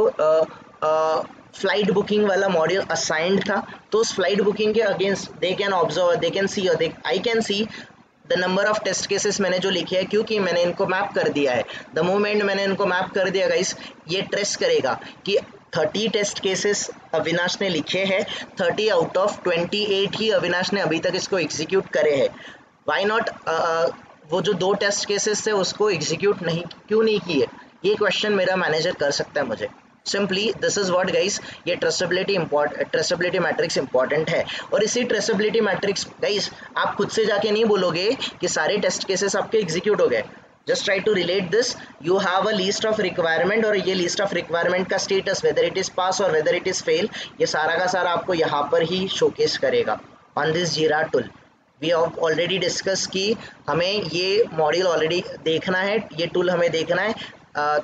फ्लाइट बुकिंग वाला मॉड्यूल असाइंड था, तो उस फ्लाइट बुकिंग के against they can observe, they can see, I can see the number of test cases मैंने जो लिखे हैं, क्योंकि मैंने इनको मैप कर दिया है. द मोमेंट मैंने इनको मैप कर दिया गाइस, ये ट्रेस करेगा कि 30 टेस्ट केसेस अविनाश ने लिखे हैं, 30 आउट ऑफ 28 ही अविनाश ने अभी तक इसको एग्जीक्यूट करे हैं. वाई नॉट वो जो 2 टेस्ट केसेस थे उसको एग्जीक्यूट क्यों नहीं किए, ये क्वेश्चन मेरा मैनेजर कर सकता है मुझे. Simply this is what guys, ये ट्रेसेबिलिटी मैट्रिक्स इंपॉर्टेंट है. और इसी ट्रेसेबिलिटी मैट्रिक्स गाइस आप खुद से जाके नहीं बोलोगे कि सारे टेस्ट केसेस आपके एग्जीक्यूट हो गए. Just try to relate this. You have a list of requirement, और ये लिस्ट ऑफ रिक्वायरमेंट का status, whether it is pass और वेदर इट इज फेल, ये सारा का सारा आपको यहाँ पर ही शोकेस करेगा on this Jira tool. We have already discuss कि हमें ये मॉड्यूल ऑलरेडी देखना है, ये टूल हमें देखना है.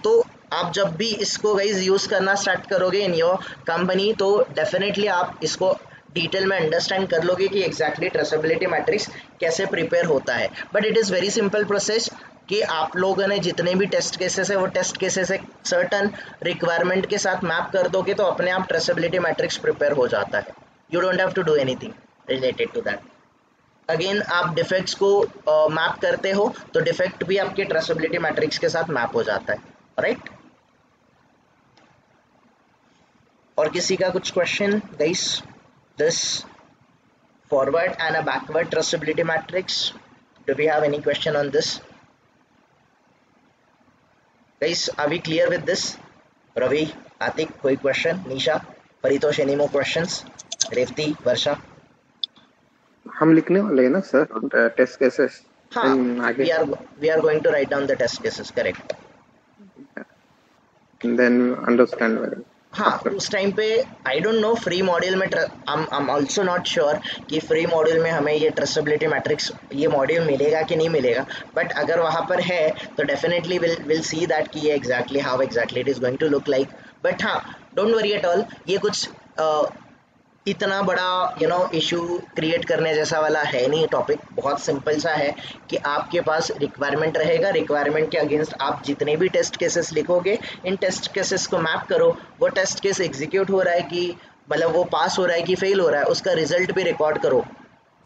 तो आप जब भी इसको गाइज यूज़ करना स्टार्ट करोगे इन योर कंपनी, तो डेफिनेटली आप इसको डिटेल में अंडरस्टैंड कर लोगे कि एग्जैक्टली ट्रेसेबिलिटी मैट्रिक्स कैसे प्रिपेयर होता है. But it is very simple process कि आप लोगों ने जितने भी टेस्ट केसेस है वो टेस्ट केसेस एक सर्टन रिक्वायरमेंट के साथ मैप कर दोगे तो अपने आप ट्रेसेबिलिटी मैट्रिक्स प्रिपेयर हो जाता है. You don't have to do anything related to that. Again आप डिफेक्ट्स को मैप करते हो तो डिफेक्ट भी आपके ट्रेसेबिलिटी मैट्रिक्स के साथ मैप हो जाता है. राइट? और किसी का कुछ question guys? This forward and a backward traceability matrix, do we have any question on this guys? Are we clear with this? Ravi, Atiq, कोई question? Nisha, Paritosh, any more questions? Revati, Varsha? हम लिखने वाले हैं ना सर टेस्ट केसेस. हाँ, we are going to write down the test cases, correct? Then understand well. हाँ, उस time पे I don't know free module में I am also not sure कि फ्री मॉड्यूल में हमें ये ट्रेसेबिलिटी मैट्रिक्स ये मॉड्यूल मिलेगा कि नहीं मिलेगा. बट अगर वहाँ पर है तो डेफिनेटली विल सी दैट कि ये exactly how exactly it is going to look like. But हाँ, डोंट वरी एट ऑल, ये कुछ इतना बड़ा इशू क्रिएट करने जैसा वाला है नहीं टॉपिक, बहुत सिंपल सा है कि आपके पास रिक्वायरमेंट रहेगा, रिक्वायरमेंट के अगेंस्ट आप जितने भी टेस्ट केसेस लिखोगे, इन टेस्ट केसेस को मैप करो, वो टेस्ट केस एग्जीक्यूट हो रहा है कि मतलब वो पास हो रहा है कि फेल हो रहा है, उसका रिजल्ट भी रिकॉर्ड करो।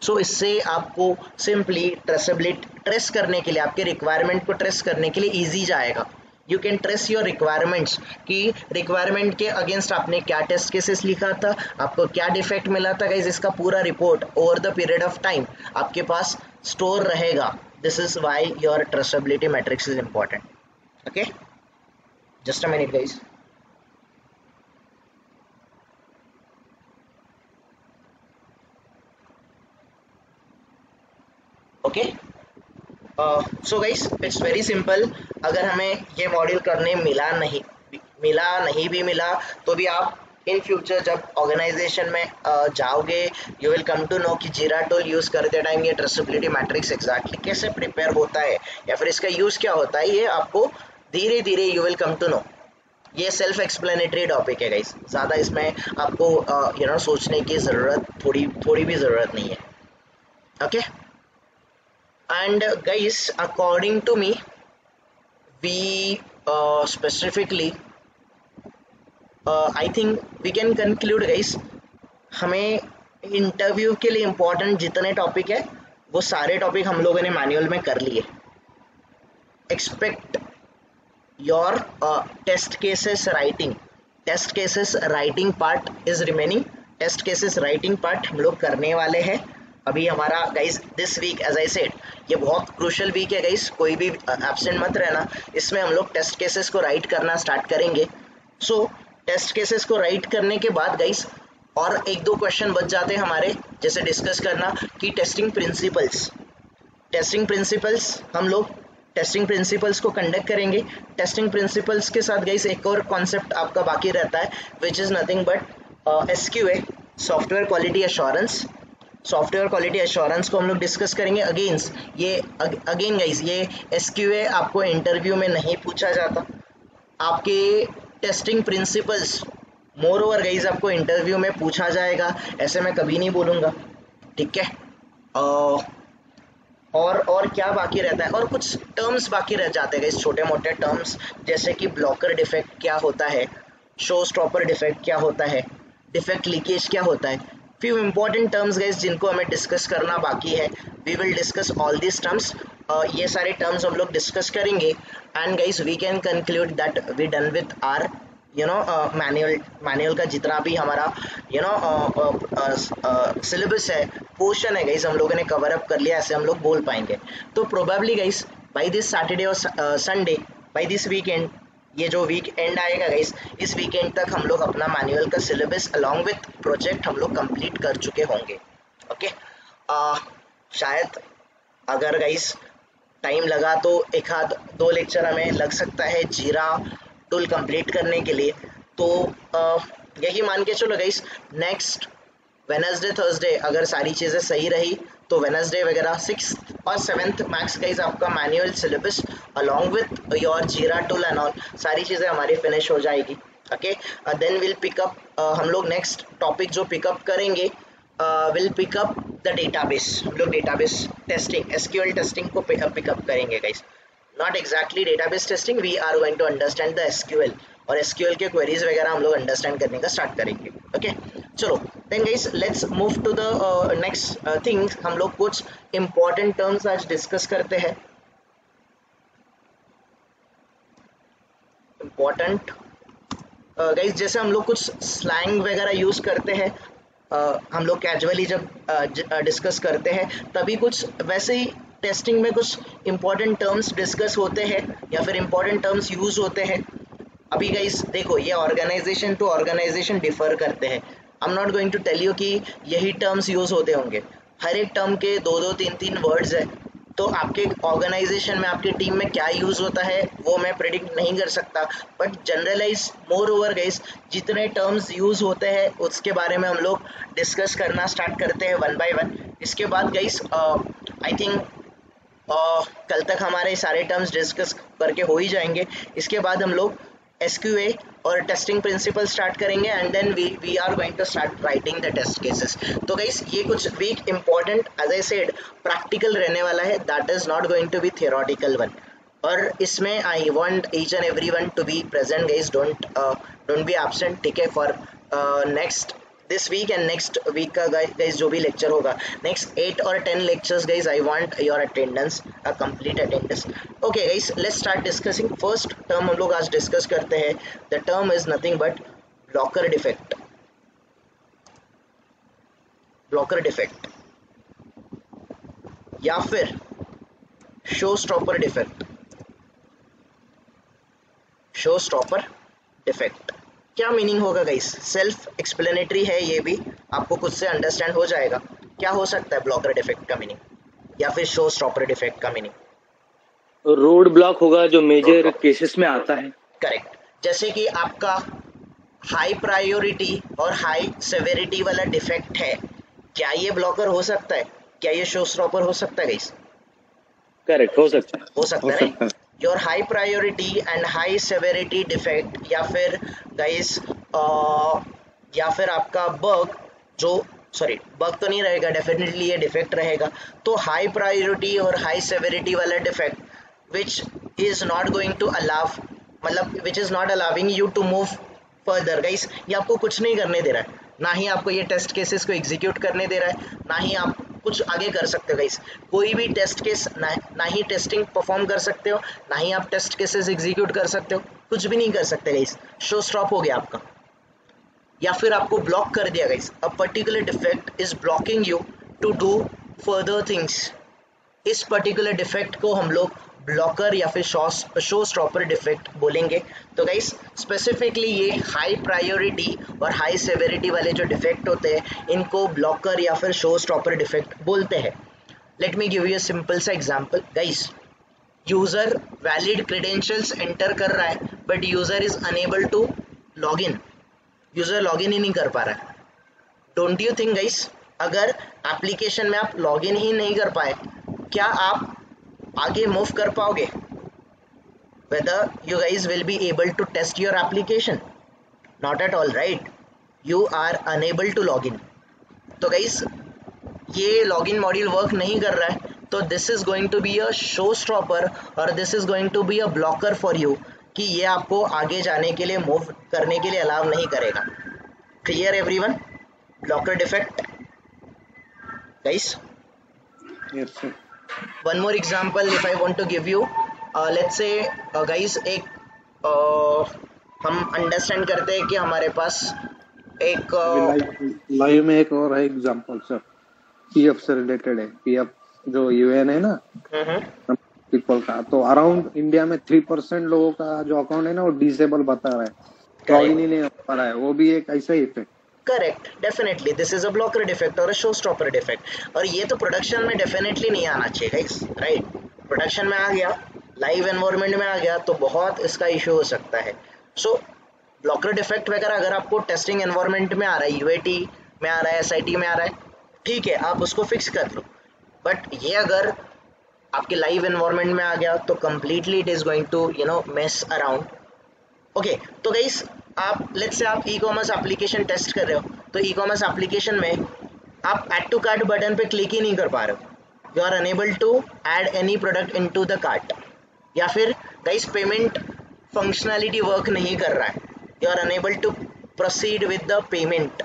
सो इससे आपको सिंपली ट्रेसेबिलिटी ट्रेस करने के लिए, आपके रिक्वायरमेंट को ट्रेस करने के लिए ईजी जाएगा। You can trace your requirements कि रिक्वायरमेंट के अगेंस्ट आपने क्या टेस्ट केसेस लिखा था, आपको क्या डिफेक्ट मिला था गाइज, इसका पूरा report over the period of time आपके पास स्टोर रहेगा। This is why your traceability matrix is important. Okay, just a minute guys. Okay, so guys it's very simple. अगर हमें ये मॉड्यूल करने नहीं भी मिला तो भी आप इन फ्यूचर जब ऑर्गेनाइजेशन में जाओगे, you will come to know कि जीरा टूल यूज करते टाइम ये ट्रेसेबिलिटी मैट्रिक्स एग्जैक्टली कैसे प्रिपेयर होता है या फिर इसका यूज क्या होता है, ये आपको धीरे धीरे you will come to know. ये सेल्फ एक्सप्लेनेटरी टॉपिक है गाइस, ज़्यादा इसमें आपको सोचने की ज़रूरत थोड़ी भी ज़रूरत नहीं है। Okay, and guys according to me we specifically I think we can conclude guys, हमें इंटरव्यू के लिए इम्पोर्टेंट जितने टॉपिक है वो सारे टॉपिक हम लोगों ने मैनुअल में कर लिए। Expect your test cases writing part is remaining. Test cases writing part हम लोग करने वाले हैं अभी। हमारा guys this week as I said ये बहुत क्रूशल वीक है गाइस, कोई भी एब्सेंट मत रहना। इसमें हम लोग टेस्ट केसेस को राइट करना स्टार्ट करेंगे। सो टेस्ट केसेस को राइट करने के बाद गाइस और एक दो क्वेश्चन बच जाते हैं हमारे, जैसे डिस्कस करना कि टेस्टिंग प्रिंसिपल्स हम लोग टेस्टिंग प्रिंसिपल्स को कंडक्ट करेंगे। टेस्टिंग प्रिंसिपल्स के साथ गाइस एक और कॉन्सेप्ट आपका बाकी रहता है which is nothing but SQA, software quality assurance. Software quality assurance को हम लोग डिस्कस करेंगे। अगेन गाइस ये SQA आपको इंटरव्यू में नहीं पूछा जाता, आपके testing principles more over guys आपको इंटरव्यू में पूछा जाएगा, ऐसे मैं कभी नहीं बोलूँगा, ठीक है। और क्या बाकी रहता है, और कुछ टर्म्स बाकी रह जाते हैं गाइस, छोटे मोटे टर्म्स जैसे कि ब्लॉकर डिफेक्ट क्या होता है, शो स्टॉपर डिफेक्ट क्या होता है, डिफेक्ट लीकेज क्या होता है, फ्यू इंपॉर्टेंट टर्म्स गाइस जिनको हमें डिस्कस करना बाकी है। We will discuss all this terms, ये सारे टर्म्स हम लोग डिस्कस करेंगे and guys we can conclude that we done with our manual का जितना भी हमारा सिलेबस है, पोर्शन है गाइस, हम लोगों ने कवर अप कर लिया, ऐसे हम लोग बोल पाएंगे। तो probably guys by this Saturday और संडे, बाय दिस वीकेंड, ये जो वीक एंड आएगा गाइस, इस वीकेंड तक हम लोग अपना मैनुअल का सिलेबस अलॉन्ग विथ प्रोजेक्ट हम लोग कंप्लीट कर चुके होंगे। ओके, शायद अगर गाइस टाइम लगा तो एक आध दो लेक्चर हमें लग सकता है जीरा टूल कंप्लीट करने के लिए। तो यही मान के चलो गाइस, नेक्स्ट वेडनेसडे थर्सडे अगर सारी चीज़ें सही रही तो वेडनेसडे वगैरह 6th और 7th मैक्स गाइस आपका manual syllabus along with your जीरा टूल एंड ऑल सारी चीज़ें हमारी फिनिश हो जाएगी। ओके, देन विल पिकअप, हम लोग नेक्स्ट टॉपिक जो पिकअप करेंगे विल पिकअप द डेटाबेस। हम लोग डेटाबेस टेस्टिंग, SQL टेस्टिंग को पिकअप करेंगे guys, not exactly database testing, we are going to understand the SQL और SQL के क्वेरीज वगैरह हम लोग अंडरस्टैंड करने का स्टार्ट करेंगे। ओके, चलो then guys let's move to the next thing. हम लोग कुछ इंपॉर्टेंट टर्म्स आज डिस्कस करते हैं। इम्पॉर्टेंट गाइस, जैसे हम लोग कुछ स्लैंग वगैरह यूज करते हैं, हम लोग कैजुअली जब डिस्कस करते हैं तभी कुछ वैसे ही टेस्टिंग में कुछ इंपॉर्टेंट टर्म्स डिस्कस होते हैं या फिर इंपॉर्टेंट टर्म्स यूज होते हैं। अभी गाइस देखो, ये ऑर्गेनाइजेशन टू ऑर्गेनाइजेशन डिफर करते हैं। I am not going to tell you कि यही टर्म्स यूज होते होंगे, हर एक टर्म के दो 3 वर्ड्स है, तो आपके ऑर्गेनाइजेशन में आपकी टीम में क्या यूज होता है वो मैं प्रेडिक्ट नहीं कर सकता, but generalize moreover guys जितने टर्म्स यूज होते हैं उसके बारे में हम लोग डिस्कस करना स्टार्ट करते हैं वन बाय वन। इसके बाद गाइस आई थिंक कल तक हमारे सारे टर्म्स डिस्कस करके हो ही जाएंगे। इसके बाद हम लोग SQA और टेस्टिंग प्रिंसिपल स्टार्ट करेंगे and then we are going to start writing the test cases. तो गाइस ये कुछ week important as I said practical रहने वाला है, that is not going to be theoretical one. और इसमें I want each and everyone to be present guys, don't be absent, ठीक है, for next this week and next week का guys जो भी lecture होगा next 8 or 10 lectures guys, I want your attendance, a complete attendance. Okay guys, let's start discussing. First term हम लोग आज discuss करते हैं, the term is nothing but blocker defect. blocker defect या फिर showstopper defect. showstopper defect क्या meaning होगा guys? Self explanatory है, ये भी आपको खुद से अंडरस्टैंड हो जाएगा क्या हो सकता है ब्लॉकर डिफेक्ट का मीनिंग या फिर शो स्टॉपर डिफेक्ट का मीनिंग। रोड ब्लॉक होगा जो मेजर केसेस में आता है। करेक्ट, जैसे कि आपका हाई प्रायोरिटी और हाई सेवेरिटी वाला डिफेक्ट है, क्या ये ब्लॉकर हो सकता है? क्या ये शो स्टॉपर हो सकता है गाइस? करेक्ट, हो सकता है, हो सकता है। Your high priority and high severity defect या फिर गाइस या फिर आपका बग, जो सॉरी बग तो नहीं रहेगा, डेफिनेटली ये डिफेक्ट रहेगा। तो हाई प्रायोरिटी और हाई सेवेरिटी वाला defect which is not going to allow, मतलब which is not allowing you to move further guys, ये आपको कुछ नहीं करने दे रहा है, ना ही आपको ये टेस्ट केसेस को एग्जीक्यूट करने दे रहा है, ना ही आप कुछ आगे कर सकते हो गाइस। कोई भी टेस्ट केस ना ही टेस्टिंग परफॉर्म कर सकते हो, ना ही आप टेस्ट केसेस एग्जीक्यूट कर सकते हो, कुछ भी नहीं कर सकते गाइस, शो स्टॉप हो गया आपका, या फिर आपको ब्लॉक कर दिया guys. A particular defect is blocking you to do further things. इस पर्टिकुलर डिफेक्ट को हम लोग ब्लॉकर या फिर शो स्टॉपर डिफेक्ट बोलेंगे। तो गाइस स्पेसिफिकली ये हाई प्रायोरिटी और हाई सेवेरिटी वाले जो डिफेक्ट होते हैं इनको ब्लॉकर या फिर शो स्टॉपर डिफेक्ट बोलते हैं। Let me give you a simple सा example guys, user valid credentials enter कर रहा है but user is unable to log in, user log in ही नहीं कर पा रहा है। डोंट यू थिंक गाइस, अगर एप्लीकेशन में आप लॉग इन ही नहीं कर पाए, क्या आप आगे मूव कर पाओगे? whether you guys will be able to test your application? Not at all, right? You are unable to log in. तो guys ये login मॉड्यूल वर्क नहीं कर रहा है, तो this is going to be a showstopper और this is going to be a blocker for you कि ये आपको आगे जाने के लिए मूव करने के लिए अलाउ नहीं करेगा। Clear everyone? Blocker defect guys? Yes sir. One more example if I want to give you, let's say guys एक हम अंडरस्टैंड करते हैं कि हमारे पास एक लाइव में एक और है एग्जांपल सर, पीएफ से रिलेटेड है। पीएफ जो यूएन है ना पीपल का, तो अराउंड इंडिया में 3% लोगों का जो अकाउंट है ना वो डिसेबल बता रहा है, लॉगिन ही नहीं हो पा रहा है, वो भी एक ऐसा ही effect. Correct, definitely this is a blocker defect और अ शो स्टॉपर डिफेक्ट, और ये तो प्रोडक्शन में डेफिनेटली नहीं आना चाहिए गाइस, राइट? प्रोडक्शन में आ गया, लाइव एनवायरनमेंट में आ गया तो बहुत इसका इशू हो सकता है। सो ब्लॉकर डिफेक्ट वगैरह अगर आपको टेस्टिंग एनवायरनमेंट में आ रहा है, यूएटी में आ रहा है, एसआईटी में आ रहा है, ठीक है आप उसको फिक्स कर लो, बट ये अगर आपके लाइव एनवायरनमेंट में आ गया तो completely it is going to mess around. Okay, तो गाइस आप लेट्स से आप ई कॉमर्स एप्लीकेशन टेस्ट कर रहे हो, तो ई कॉमर्स एप्लीकेशन में आप ऐड टू कार्ट बटन पे क्लिक ही नहीं कर पा रहे हो, you are unable to add any product into the cart, या फिर गाइस पेमेंट फंक्शनैलिटी वर्क नहीं कर रहा है, you are unable to proceed with the payment,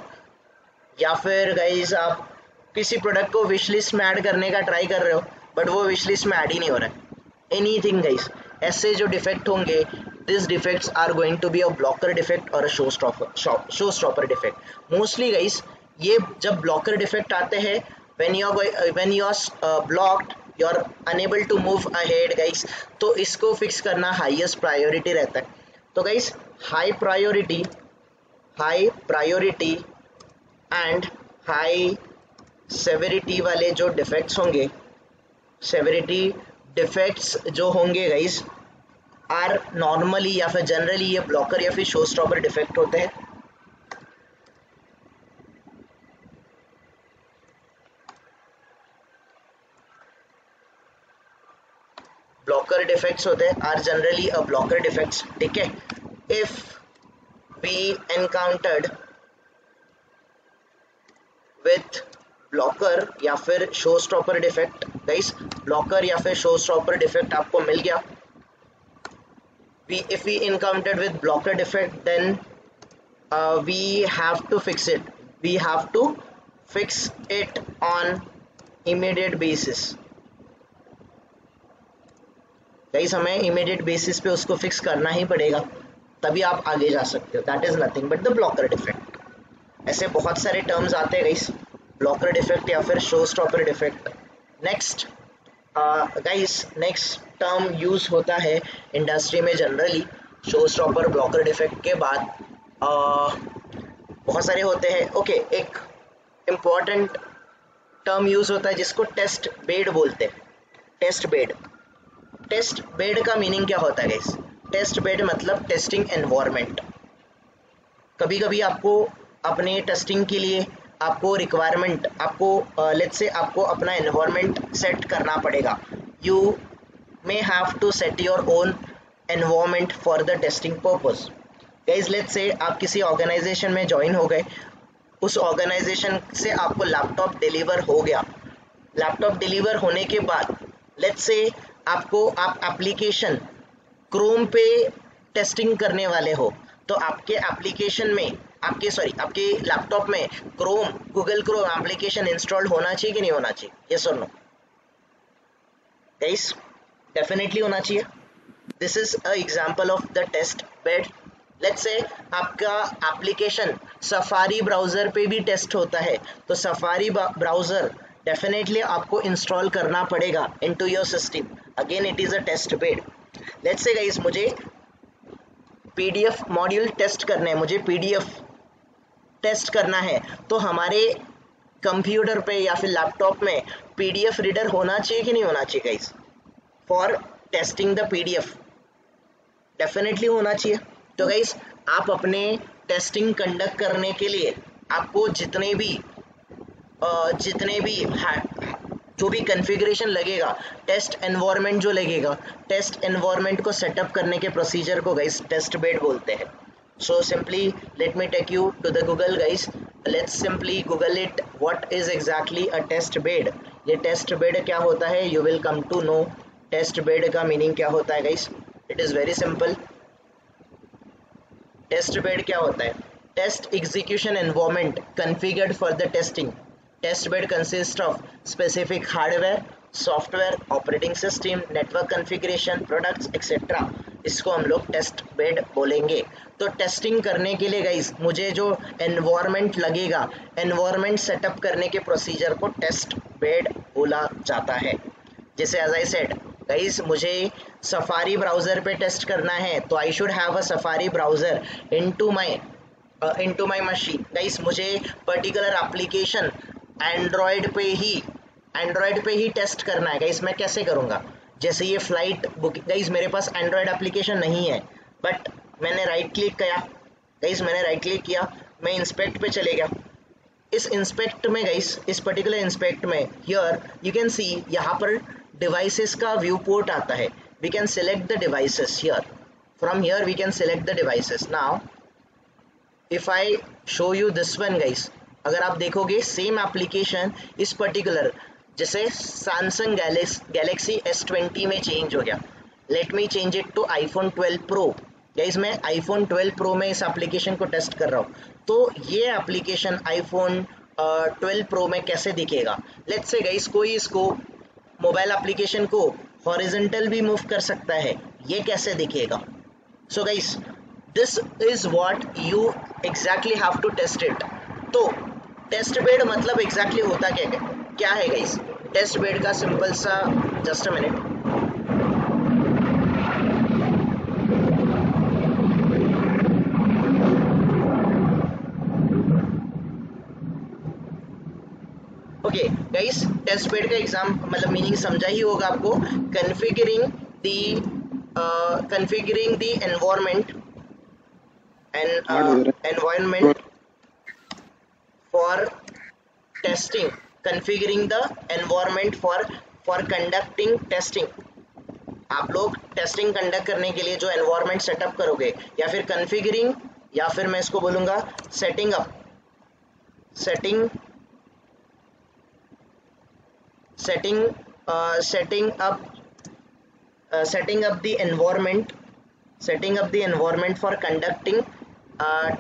या फिर गाइस आप किसी प्रोडक्ट को विश लिस्ट में ऐड करने का ट्राई कर रहे हो बट वो विश लिस्ट में ऐड ही नहीं हो रहा है, एनीथिंग गाइस, ऐसे जो डिफेक्ट होंगे these defects are going to be a blocker defect or a showstopper defect. Mostly guys ये जब blocker defect आते हैं when you are blocked, you are unable to move ahead guys, तो इसको fix करना highest priority रहता है। तो guys high priority and high severity वाले जो defects होंगे, severity defects जो होंगे guys आर नॉर्मली या फिर जनरली ये ब्लॉकर या फिर शो स्टॉपर डिफेक्ट होते हैं। ब्लॉकर डिफेक्ट्स होते हैं are generally a blocker defects, ठीक है। if we encountered with blocker या फिर show stopper defect, guys blocker या फिर शो स्टॉपर डिफेक्ट आपको मिल गया, if we encountered with blocker defect, then we have to fix it. We have to fix it on immediate basis. Guys हमें immediate basis पे उसको fix करना ही पड़ेगा, तभी आप आगे जा सकते हो. That is nothing but the blocker defect. ऐसे बहुत सारे terms आते हैं गाइस, blocker defect या फिर show stopper defect. Next guys next term use होता है इंडस्ट्री में generally show stopper blocker defect के बाद बहुत सारे होते हैं. ओके, एक इम्पॉर्टेंट टर्म यूज होता है जिसको टेस्ट बेड बोलते हैं. Test bed. टेस्ट बेड का मीनिंग क्या होता है गाइस? टेस्ट बेड मतलब टेस्टिंग एनवायरनमेंट. कभी कभी आपको अपने टेस्टिंग के लिए आपको रिक्वायरमेंट, आपको लेट्स से आपको अपना एनवायरनमेंट सेट करना पड़ेगा. You may have to set your own environment for the testing purpose. Guys let's say आप किसी ऑर्गेनाइजेशन में ज्वाइन हो गए, उस ऑर्गेनाइजेशन से आपको लैपटॉप डिलीवर हो गया. लैपटॉप डिलीवर होने के बाद लेट्स से आप एप्लीकेशन क्रोम पे टेस्टिंग करने वाले हो, तो आपके एप्लीकेशन में आपके लैपटॉप में Chrome, Google Chrome application install होना चाहिए कि नहीं होना चाहिए? यस और नो? गाइस डेफिनेटली होना चाहिए. This is a example of the test bed. Let's say आपका एप्लीकेशन सफारी ब्राउजर पे भी टेस्ट होता है, तो सफारी ब्राउजर डेफिनेटली आपको इंस्टॉल करना पड़ेगा into your system. Again it is a test bed. Let's say guys मुझे पीडीएफ मॉड्यूल टेस्ट करना है, मुझे पीडीएफ टेस्ट करना है, तो हमारे कंप्यूटर पे या फिर लैपटॉप में पीडीएफ रीडर होना चाहिए कि नहीं होना चाहिए guys? For testing the PDF definitely होना चाहिए. तो गाइस आप अपने टेस्टिंग कंडक्ट करने के लिए आपको जितने भी जो भी कॉन्फ़िगरेशन लगेगा, टेस्ट एनवायरनमेंट जो लगेगा, टेस्ट एनवायरनमेंट को सेटअप करने के प्रोसीजर को गाइस टेस्ट बेड बोलते हैं. So simply let me take you to the Google guys. Let's simply Google it. What is exactly a test bed? ये test bed क्या होता है? You will come to know test bed का meaning क्या होता है guys. It is very simple. Test bed क्या होता है? Test execution environment configured for the testing. Test bed consists of specific hardware, software, operating system, network configuration, products, etc. इसको हम लोग टेस्ट बेड बोलेंगे. तो टेस्टिंग करने के लिए गाइस मुझे जो एनवायरनमेंट लगेगा, एनवायरनमेंट सेटअप करने के प्रोसीजर को टेस्ट बेड बोला जाता है. जैसे एज आई सेड गाइस मुझे सफारी ब्राउज़र पे टेस्ट करना है, तो I should have a safari browser into my machine. Guys मुझे पर्टिकुलर एप्लीकेशन एंड्रॉयड पे ही टेस्ट करना है. गाइस मैं कैसे करूँगा? जैसे ये फ्लाइट बुक, गाइस मेरे पास एंड्रॉयड एप्लीकेशन नहीं है, बट मैंने राइट क्लिक किया, मैं इंस्पेक्ट पे चले गया. इस इंस्पेक्ट में गाइस, इस पर्टिकुलर इंस्पेक्ट में हियर यू कैन सी, यहाँ पर डिवाइसेस का व्यू पोर्ट आता है. We can select the devices here. From here we can select the devices. Now if I show you this one guys, अगर आप देखोगे सेम एप्लीकेशन इस पर्टिकुलर जैसे सैमसंग गैलेक्सी S20 में चेंज हो गया. Let me change it to iPhone 12 pro. Guys मैं iPhone 12 pro में इस एप्लीकेशन को टेस्ट कर रहा हूँ, तो ये एप्लीकेशन आईफोन 12 प्रो में कैसे दिखेगा? लेट्स से गाइस कोई इसको मोबाइल एप्लीकेशन को हॉरिजॉन्टल भी मूव कर सकता है, ये कैसे दिखेगा? So guys this is what you exactly have to test it. तो टेस्ट बेड मतलब एग्जैक्टली होता क्या है गाइस? टेस्ट बेड का सिंपल सा, just a minute, okay guys test bed का एग्जाम मतलब मीनिंग समझा ही होगा आपको. Configuring the environment for testing, configuring the environment for conducting testing. आप लोग टेस्टिंग कंडक्ट करने के लिए जो एनवायरनमेंट सेटअप करोगे, या फिर कॉन्फ़िगरिंग, या फिर मैं इसको बोलूँगा setting up the environment for conducting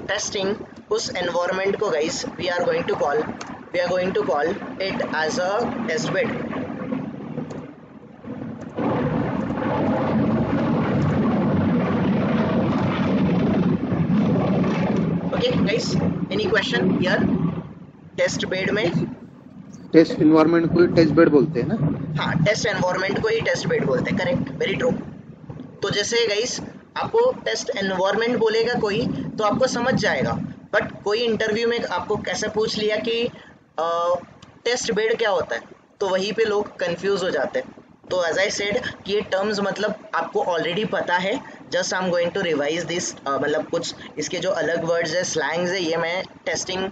testing. उस environment को guys we are going to call it as a test bed. Okay guys, any question here? Test bed में टेस्ट एनवायरनमेंट को ही टेस्ट बेड बोलते हैं ना? हाँ, टेस्ट एनवायरनमेंट को ही टेस्ट बेड बोलते हैं, करेक्ट, वेरी ट्रू। तो जैसे गाइस आपको टेस्ट एनवायरनमेंट बोलेगा कोई तो आपको समझ जाएगा, बट कोई इंटरव्यू में आपको कैसे पूछ लिया कि टेस्ट बेड क्या होता है, तो वहीं पे लोग कंफ्यूज हो जाते हैं। तो एज आई सेड कि ये टर्म्स मतलब आपको ऑलरेडी पता है, just I am going to revise this, मतलब कुछ इसके जो अलग वर्ड्स है, स्लैंग्स है, ये मैं टेस्टिंग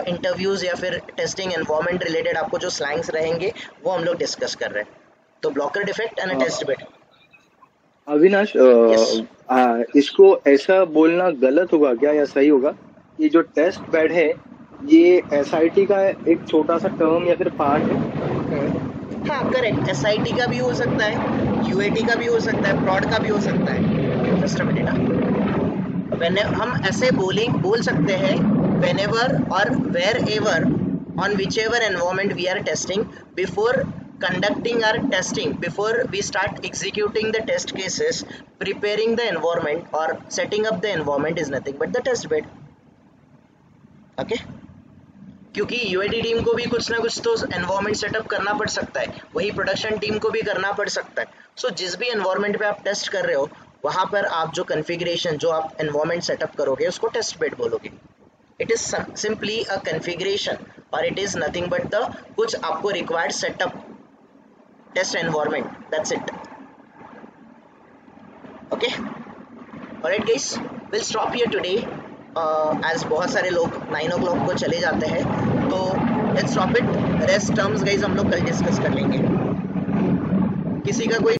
इंटरव्यूज या फिर टेस्टिंग एनवायरनमेंट रिलेटेड आपको जो स्लैंग्स रहेंगे वो हम लोग डिस्कस कर रहे हैं। तो blocker defect and test bed. Avinash, इसको ऐसा बोलना गलत होगा क्या या सही होगा कि जो टेस्ट बेड है ये SIT का एक छोटा सा टर्म या फिर पार्ट है? हाँ करेक्ट, SIT का भी हो सकता है, UAT का भी हो सकता है, प्रॉड का भी हो सकता है। जस्ट अ मिनट, हम ऐसे बोल सकते हैं whenever or wherever on whichever environment we are testing, before conducting our testing, before we start executing the test cases, preparing the environment or setting up the environment is nothing but the test bed. Okay, क्योंकि UAT team को भी कुछ ना कुछ तो environment setup करना पड़ सकता है, वही प्रोडक्शन टीम को भी करना पड़ सकता है। सो जिस भी एनवायरनमेंट पे आप टेस्ट कर रहे हो वहां पर आप जो कॉन्फ़िगरेशन जो आप एनवायरनमेंट सेटअप करोगे उसको टेस्ट बेड बोलोगे। It is simply a configuration और it is nothing but the कुछ आपको required setup test environment, that's it. Okay, alright guys, will stop here today as बहुत सारे लोग 9 o'clock को चले जाते हैं, तो let's stop it. Rest terms guys हम लोग कल डिस्कस कर लेंगे। किसी का कोई